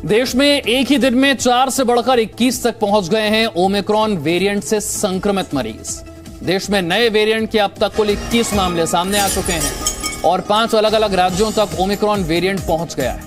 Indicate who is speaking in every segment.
Speaker 1: देश में एक ही दिन में 4 से बढ़कर 21 तक पहुंच गए हैं ओमिक्रॉन वेरिएंट से संक्रमित मरीज। देश में नए वेरिएंट के अब तक कुल 21 मामले सामने आ चुके हैं और 5 अलग अलग राज्यों तक ओमिक्रॉन वेरिएंट पहुंच गया है।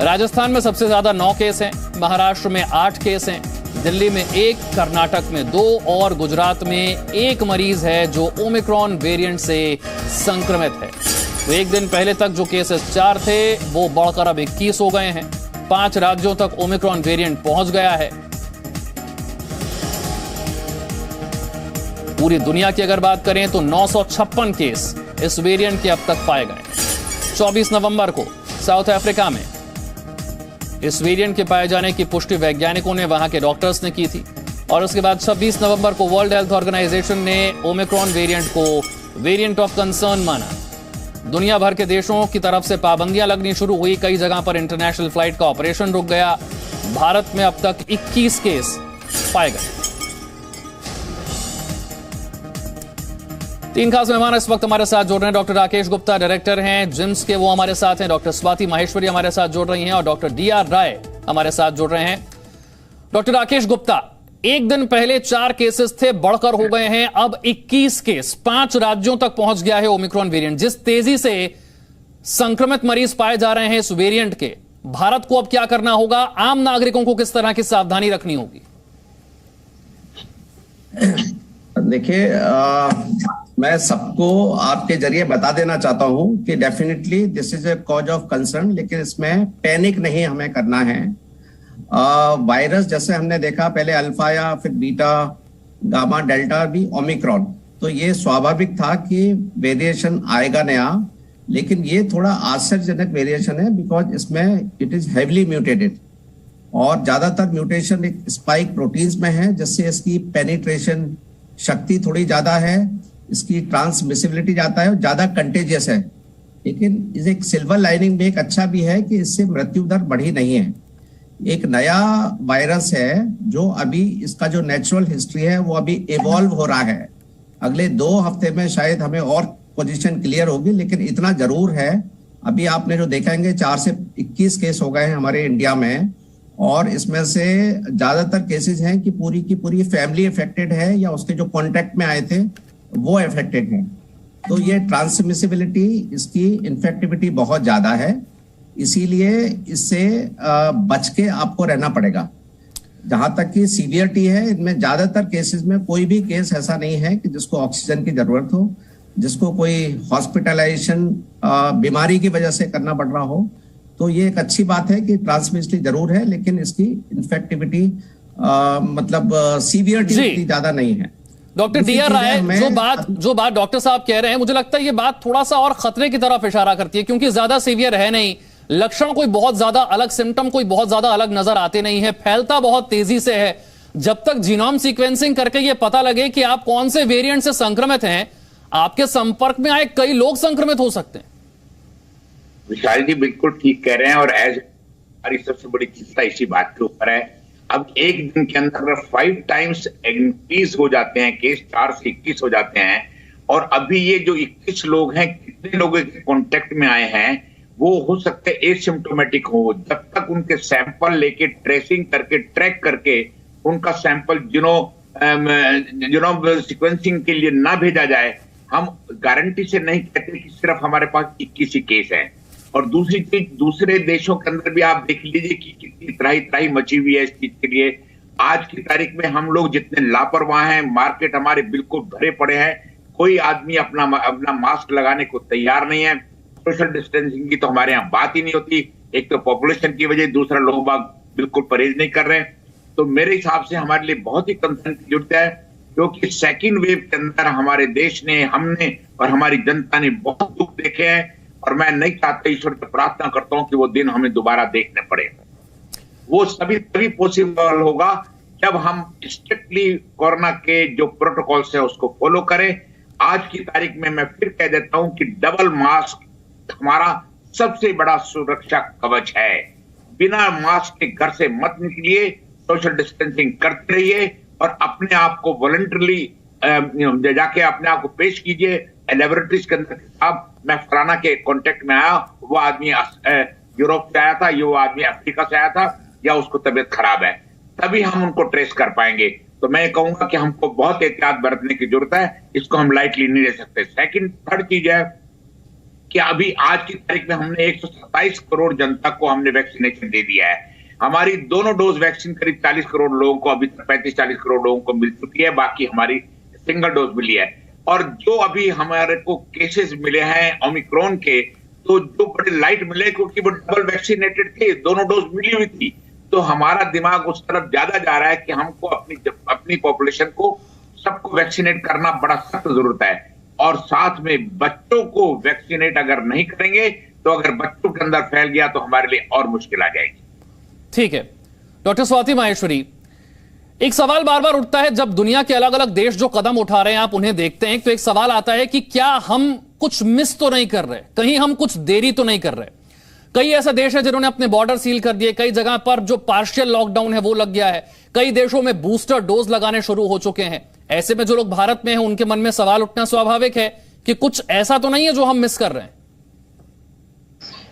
Speaker 1: राजस्थान में सबसे ज्यादा 9 केस हैं, महाराष्ट्र में 8 केस हैं, दिल्ली में 1, कर्नाटक में 2 और गुजरात में 1 मरीज है जो ओमिक्रॉन वेरिएंट से संक्रमित है। तो एक दिन पहले तक जो केसेस 4 थे वो बढ़कर अब 21 हो गए हैं। 5 राज्यों तक ओमिक्रॉन वेरिएंट पहुंच गया है। पूरी दुनिया की अगर बात करें तो 956 केस इस वेरिएंट के अब तक पाए गए। 24 नवंबर को साउथ अफ्रीका में इस वेरिएंट के पाए जाने की पुष्टि वैज्ञानिकों ने, वहां के डॉक्टर्स ने की थी और उसके बाद 26 नवंबर को वर्ल्ड हेल्थ ऑर्गेनाइजेशन ने ओमिक्रॉन वेरिएंट को वेरिएंट ऑफ कंसर्न माना। दुनिया भर के देशों की तरफ से पाबंदियां लगनी शुरू हुई। कई जगह पर इंटरनेशनल फ्लाइट का ऑपरेशन रुक गया। भारत में अब तक 21 केस पाए गए। 3 खास मेहमान इस वक्त हमारे साथ जुड़ रहे हैं। डॉक्टर राकेश गुप्ता डायरेक्टर हैं जिम्स के, वो हमारे साथ हैं। डॉक्टर स्वाति माहेश्वरी हमारे साथ जुड़ रही हैं और डॉक्टर डी.आर. राय हमारे साथ जुड़ रहे हैं। डॉक्टर राकेश गुप्ता, एक दिन पहले 4 केसेस थे, बढ़कर हो गए हैं अब 21 केस। 5 राज्यों तक पहुंच गया है ओमिक्रॉन वेरिएंट। जिस तेजी से संक्रमित मरीज पाए जा रहे हैं इस वेरिएंट के, भारत को अब क्या करना होगा? आम नागरिकों को किस तरह की सावधानी रखनी होगी?
Speaker 2: देखिए, मैं सबको आपके जरिए बता देना चाहता हूं कि definitely this is a cause of concern, लेकिन इसमें पैनिक नहीं हमें करना है। वायरस जैसे हमने देखा पहले अल्फा या फिर बीटा, गामा, डेल्टा, भी ओमिक्रॉन, तो ये स्वाभाविक था कि वेरिएशन आएगा नया, लेकिन ये थोड़ा आश्चर्यजनक वेरिएशन है बिकॉज इसमें इट इज हेवीली म्यूटेटेड और ज्यादातर म्यूटेशन एक स्पाइक प्रोटीन्स में है, जिससे इसकी पेनिट्रेशन शक्ति थोड़ी ज्यादा है, इसकी ट्रांसमिसिबिलिटी ज्यादा है और ज्यादा कंटेजियस है। लेकिन इस एक सिल्वर लाइनिंग में एक अच्छा भी है कि इससे मृत्यु दर बढ़ी नहीं है। एक नया वायरस है जो अभी इसका जो नेचुरल हिस्ट्री है वो अभी इवॉल्व हो रहा है। अगले 2 हफ्ते में शायद हमें और पोजीशन क्लियर होगी, लेकिन इतना जरूर है, अभी आपने जो देखेंगे 4 से 21 केस हो गए हैं हमारे इंडिया में और इसमें से ज्यादातर केसेस हैं कि पूरी की पूरी फैमिली अफेक्टेड है या उसके जो कॉन्टेक्ट में आए थे वो अफेक्टेड है। तो ये ट्रांसमिसिबिलिटी, इसकी इन्फेक्टिविटी बहुत ज्यादा है, इसीलिए इससे बच के आपको रहना पड़ेगा। जहां तक कि सीवियरिटी है, इनमें ज्यादातर केसेस में कोई भी केस ऐसा नहीं है कि जिसको ऑक्सीजन की जरूरत हो, जिसको कोई हॉस्पिटलाइजेशन बीमारी की वजह से करना पड़ रहा हो। तो ये एक अच्छी बात है कि ट्रांसमिसिबिलिटी जरूर है, लेकिन इसकी इन्फेक्टिविटी मतलब सीवियरिटी ज्यादा नहीं है।
Speaker 1: Doctor DR. राय, जो बात डॉक्टर साहब कह रहे हैं, मुझे लगता है ये बात थोड़ा सा और खतरे की तरफ इशारा करती है, क्योंकि ज्यादा सीवियर है नहीं, लक्षण कोई बहुत ज्यादा अलग, सिम्टम कोई बहुत ज्यादा अलग नजर आते नहीं है, फैलता बहुत तेजी से है। जब तक जीनोम सीक्वेंसिंग करके ये पता लगे कि आप कौन से वेरिएंट से संक्रमित हैं, आपके संपर्क में आए कई लोग संक्रमित हो सकते हैं।
Speaker 3: विशाल जी बिल्कुल ठीक कह रहे हैं और एज हमारी सबसे बड़ी चिंता इसी बात के ऊपर है। अब एक दिन के अंदर 5 टाइम्स इंक्रीज हो जाते हैं केस, 4 से 21 हो जाते हैं और अभी ये जो 21 लोग हैं, कितने लोगों के कॉन्टेक्ट में आए हैं वो हो सकते हैं एसिम्प्टोमेटिक हो। जब तक उनके सैंपल लेके ट्रेसिंग करके ट्रैक करके उनका सैंपल जीनोम सीक्वेंसिंग के लिए ना भेजा जाए, हम गारंटी से नहीं कहते कि सिर्फ हमारे पास 21 ही केस हैं। और दूसरी चीज, दूसरे देशों के अंदर भी आप देख लीजिए कि कितनी त्राही मची हुई है इस चीज के लिए। आज की तारीख में हम लोग जितने लापरवाह हैं, मार्केट हमारे बिल्कुल भरे पड़े हैं, कोई आदमी अपना मास्क लगाने को तैयार नहीं है। सोशल डिस्टेंसिंग की तो हमारे यहाँ बात ही नहीं होती। एक तो पॉपुलेशन की वजह, दूसरा लोग बाग बिल्कुल परहेज नहीं कर रहे हैं। तो मेरे हिसाब से हमारे लिए बहुत ही कंसर्न की जरूरत है, क्योंकि सेकेंड वेव के अंदर हमारे देश ने, हमने और हमारी जनता ने बहुत दुख देखे हैं और मैं नहीं चाहता, ईश्वर से प्रार्थना करता हूं कि वो दिन हमें दोबारा देखने पड़े। वो तभी पॉसिबल होगा जब हम स्ट्रिक्टली कोरोना के जो प्रोटोकॉल्स है उसको फॉलो करें। आज की तारीख में मैं फिर कह देता हूं कि डबल मास्क हमारा सबसे बड़ा सुरक्षा कवच है। बिना मास्क के घर से मत निकलिए, सोशल डिस्टेंसिंग करते रहिए और अपने आप को वॉलंटरली जाके अपने आप को पेश कीजिए लेबोरेटरीज के अंदर। साहब, मैं फलाना के कांटेक्ट में आया, वो आदमी यूरोप से आया था, ये वो आदमी अफ्रीका से आया था, या उसको तबीयत खराब है, तभी हम उनको ट्रेस कर पाएंगे। तो मैं कहूंगा कि हमको बहुत एहतियात बरतने की जरूरत है, इसको हम लाइटली नहीं ले सकते। सेकंड थर्ड चीज है कि अभी आज की तारीख में हमने 127 करोड़ जनता को हमने वैक्सीनेशन दे दिया है। हमारी दोनों डोज वैक्सीन करीब 40 करोड़ लोगों को, अभी तक 35-40 करोड़ लोगों को मिल चुकी है, बाकी हमारी सिंगल डोज मिली है। और जो अभी हमारे को केसेस मिले हैं ओमिक्रॉन के, तो जो बड़े लाइट मिले क्योंकि वो डबल वैक्सीनेटेड थे, दोनों डोज मिली हुई थी। तो हमारा दिमाग उस तरफ ज्यादा जा रहा है कि हमको अपनी पॉपुलेशन को सबको वैक्सीनेट करना बड़ा सख्त जरूरत है। और साथ में बच्चों को वैक्सीनेट अगर नहीं करेंगे तो अगर बच्चों के अंदर फैल गया तो हमारे लिए और मुश्किल आ जाएगी।
Speaker 1: ठीक है डॉक्टर स्वाति माहेश्वरी, एक सवाल बार बार उठता है जब दुनिया के अलग अलग देश जो कदम उठा रहे हैं आप उन्हें देखते हैं, तो एक सवाल आता है कि क्या हम कुछ मिस तो नहीं कर रहे, कहीं हम कुछ देरी तो नहीं कर रहे। कई ऐसे देश हैं जिन्होंने अपने बॉर्डर सील कर दिए, कई जगह पर जो पार्शियल लॉकडाउन है वो लग गया है, कई देशों में बूस्टर डोज लगाने शुरू हो चुके हैं। ऐसे में जो लोग भारत में हैं उनके मन में सवाल उठना स्वाभाविक है कि कुछ ऐसा तो नहीं है जो हम मिस कर रहे हैं।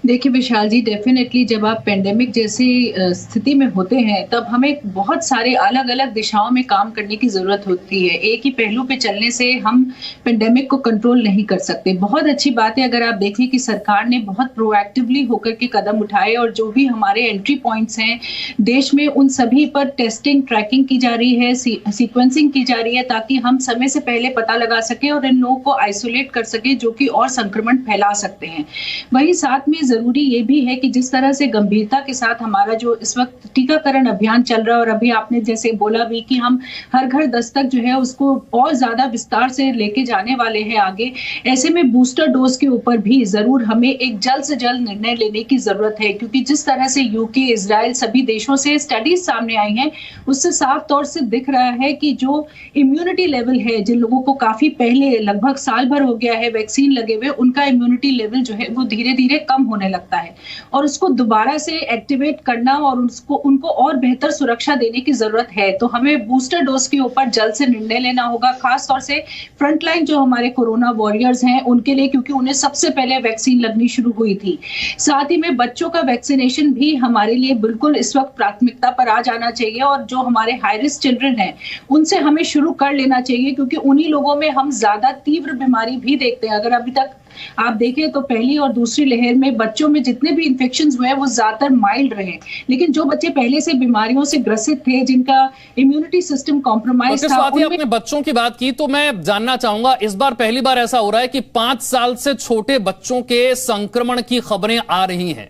Speaker 4: देखिए विशाल जी, डेफिनेटली जब आप पेंडेमिक जैसी स्थिति में होते हैं तब हमें बहुत सारे अलग अलग दिशाओं में काम करने की जरूरत होती है। एक ही पहलू पे चलने से हम पेंडेमिक को कंट्रोल नहीं कर सकते। बहुत अच्छी बात है अगर आप देखें कि सरकार ने बहुत प्रोएक्टिवली होकर के कदम उठाए और जो भी हमारे एंट्री पॉइंट्स हैं देश में उन सभी पर टेस्टिंग ट्रैकिंग की जा रही है, सीक्वेंसिंग की जा रही है, ताकि हम समय से पहले पता लगा सके और इन लोगों को आइसोलेट कर सके जो कि और संक्रमण फैला सकते हैं। वहीं साथ में जरूरी ये भी है कि जिस तरह से गंभीरता के साथ हमारा जो इस वक्त टीकाकरण अभियान चल रहा है, और अभी आपने जैसे बोला भी कि हम हर घर दस्तक जो है उसको और ज्यादा विस्तार से लेके जाने वाले हैं आगे, ऐसे में बूस्टर डोज के ऊपर भी जरूर हमें एक जल्द से जल्द निर्णय लेने की जरूरत है। क्योंकि जिस तरह से यूके, इजराइल सभी देशों से स्टडीज सामने आई हैं, उससे साफ तौर से दिख रहा है कि जो इम्यूनिटी लेवल है, जिन लोगों को काफी पहले लगभग साल भर हो गया है वैक्सीन लगे हुए, उनका इम्यूनिटी लेवल जो है वो धीरे धीरे कम होने लगता है और उसको दोबारा से एक्टिवेट करना और उनको और बेहतर सुरक्षा देने की जरूरत है। तो हमें बूस्टर डोज के ऊपर जल्द से निर्णय लेना होगा, खास तौर से फ्रंटलाइन जो हमारे कोरोना वॉरियर्स हैं उनके लिए, क्योंकि उन्हें सबसे पहले वैक्सीन लगनी शुरू हुई थी। साथ ही में बच्चों का वैक्सीनेशन भी हमारे लिए बिल्कुल इस वक्त प्राथमिकता पर आ जाना चाहिए और जो हमारे हाई रिस्क चिल्ड्रन हैं उनसे हमें शुरू कर लेना चाहिए, क्योंकि उन्हीं लोगों में हम ज्यादा तीव्र बीमारी भी देखते हैं। अगर अभी तक आप देखें तो पहली और दूसरी लहर में बच्चों में जितने भी इन्फेक्शंस हुए हैं वो ज्यादातर माइल्ड रहे, लेकिन जो बच्चे पहले से बीमारियों से ग्रसित थे, जिनका इम्यूनिटी सिस्टम कॉम्प्रोमाइज था,
Speaker 1: आपने बच्चों की बात की तो मैं जानना चाहूंगा, इस बार पहली बार ऐसा हो रहा है कि 5 साल से छोटे बच्चों के संक्रमण की खबरें आ रही हैं।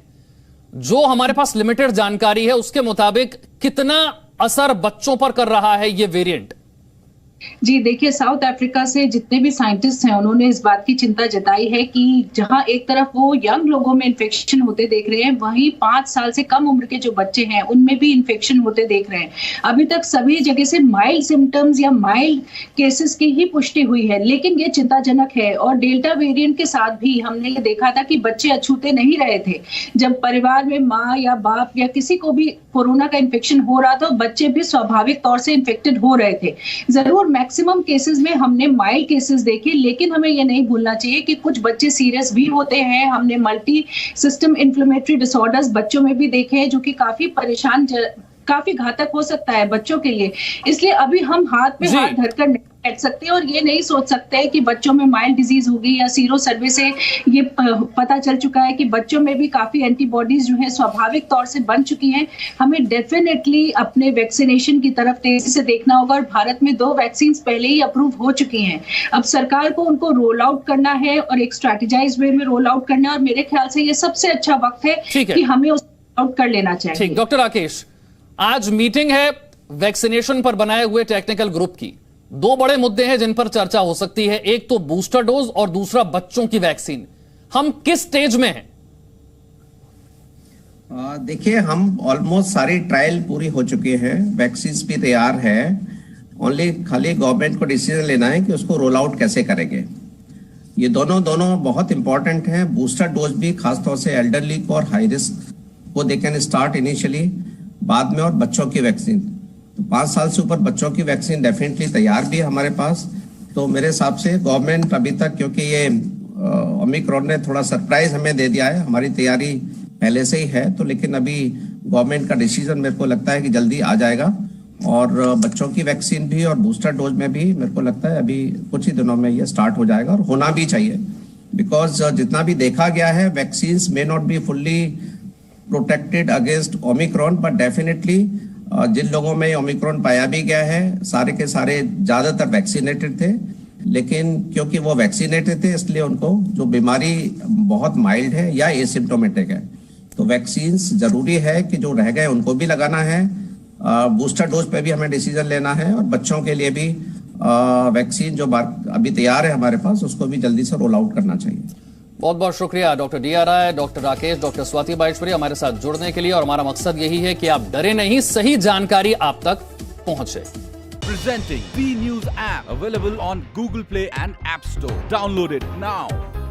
Speaker 1: जो हमारे पास लिमिटेड जानकारी है उसके मुताबिक कितना असर बच्चों पर कर रहा है ये वेरिएंट?
Speaker 4: जी देखिए, साउथ अफ्रीका से जितने भी साइंटिस्ट हैं उन्होंने इस बात की चिंता जताई है कि जहां एक तरफ वो यंग लोगों में इन्फेक्शन होते देख रहे हैं, वहीं 5 साल से कम उम्र के जो बच्चे हैं उनमें भी इन्फेक्शन होते देख रहे हैं। अभी तक सभी जगह से माइल्ड सिम्टम्स या माइल्ड केसेस की ही पुष्टि हुई है, लेकिन ये चिंताजनक है। और डेल्टा वेरिएंट के साथ भी हमने ये देखा था कि बच्चे अछूते नहीं रहे थे। जब परिवार में माँ या बाप या किसी को भी कोरोना का इन्फेक्शन हो रहा था, बच्चे भी स्वाभाविक तौर से इन्फेक्टेड हो रहे थे। जरूर मैक्सिमम केसेस में हमने माइल्ड केसेस देखे, लेकिन हमें यह नहीं भूलना चाहिए कि कुछ बच्चे सीरियस भी होते हैं। हमने मल्टी सिस्टम इन्फ्लेमेटरी डिसऑर्डर्स बच्चों में भी देखे हैं, जो कि काफी घातक हो सकता है बच्चों के लिए। इसलिए अभी हम हाथ में हाथ धरकर नहीं बैठ सकते और ये नहीं सोच सकते कि बच्चों में माइल्ड डिजीज होगी, या सीरो सर्वे से ये पता चल चुका है कि बच्चों में भी काफी एंटीबॉडीज जो है स्वाभाविक तौर से बन चुकी हैं। हमें डेफिनेटली अपने वैक्सीनेशन की तरफ तेजी से देखना होगा और भारत में 2 वैक्सीन पहले ही अप्रूव हो चुकी हैं। अब सरकार को उनको रोल आउट करना है और एक स्ट्रैटेजाइज वे में रोल आउट करना है, और मेरे ख्याल से ये सबसे अच्छा वक्त है कि हमें उसको आउट कर लेना चाहिए।
Speaker 1: ठीक, डॉक्टर राकेश, आज मीटिंग है वैक्सीनेशन पर बनाए हुए टेक्निकल ग्रुप की। 2 बड़े मुद्दे हैं जिन पर चर्चा हो सकती है, एक तो बूस्टर डोज और दूसरा बच्चों की वैक्सीन। हम किस स्टेज में हैं?
Speaker 2: देखिए, हम ऑलमोस्ट सारी ट्रायल पूरी हो चुके हैं, वैक्सीन भी तैयार है। ओनली खाली गवर्नमेंट को डिसीजन लेना है कि उसको रोल आउट कैसे करेंगे। ये दोनों बहुत इंपॉर्टेंट हैं। बूस्टर डोज भी खासतौर से एल्डरली को और हाई रिस्क को दे कैन स्टार्ट इनिशियली, बाद में, और बच्चों की वैक्सीन तो 5 साल से ऊपर बच्चों की वैक्सीन डेफिनेटली तैयार भी है हमारे पास। तो मेरे हिसाब से गवर्नमेंट अभी तक, क्योंकि ये ओमिक्रॉन ने थोड़ा सरप्राइज हमें दे दिया है, हमारी तैयारी पहले से ही है, तो लेकिन अभी गवर्नमेंट का डिसीजन मेरे को लगता है कि जल्दी आ जाएगा और बच्चों की वैक्सीन भी और बूस्टर डोज में भी मेरे को लगता है अभी कुछ ही दिनों में ये स्टार्ट हो जाएगा और होना भी चाहिए, बिकॉज जितना भी देखा गया है vaccine may not be fully protected against Omicron, but definitely जिन लोगों में ओमिक्रॉन पाया भी गया है सारे के सारे ज्यादातर वैक्सीनेटेड थे, लेकिन क्योंकि वो वैक्सीनेटेड थे इसलिए उनको जो बीमारी बहुत माइल्ड है या एसिम्प्टोमेटिक है, तो वैक्सीन जरूरी है कि जो रह गए उनको भी लगाना है। बूस्टर डोज पे भी हमें डिसीजन लेना है और बच्चों के लिए भी वैक्सीन जो अभी तैयार है हमारे पास उसको भी जल्दी से रोल आउट करना चाहिए।
Speaker 1: बहुत बहुत शुक्रिया डॉक्टर डी आर राय, डॉक्टर राकेश, डॉक्टर स्वाति बाहेश्वरी हमारे साथ जुड़ने के लिए। और हमारा मकसद यही है कि आप डरे नहीं, सही जानकारी आप तक पहुंचे।
Speaker 5: Presenting B News app available on Google Play and App Store. Download it now.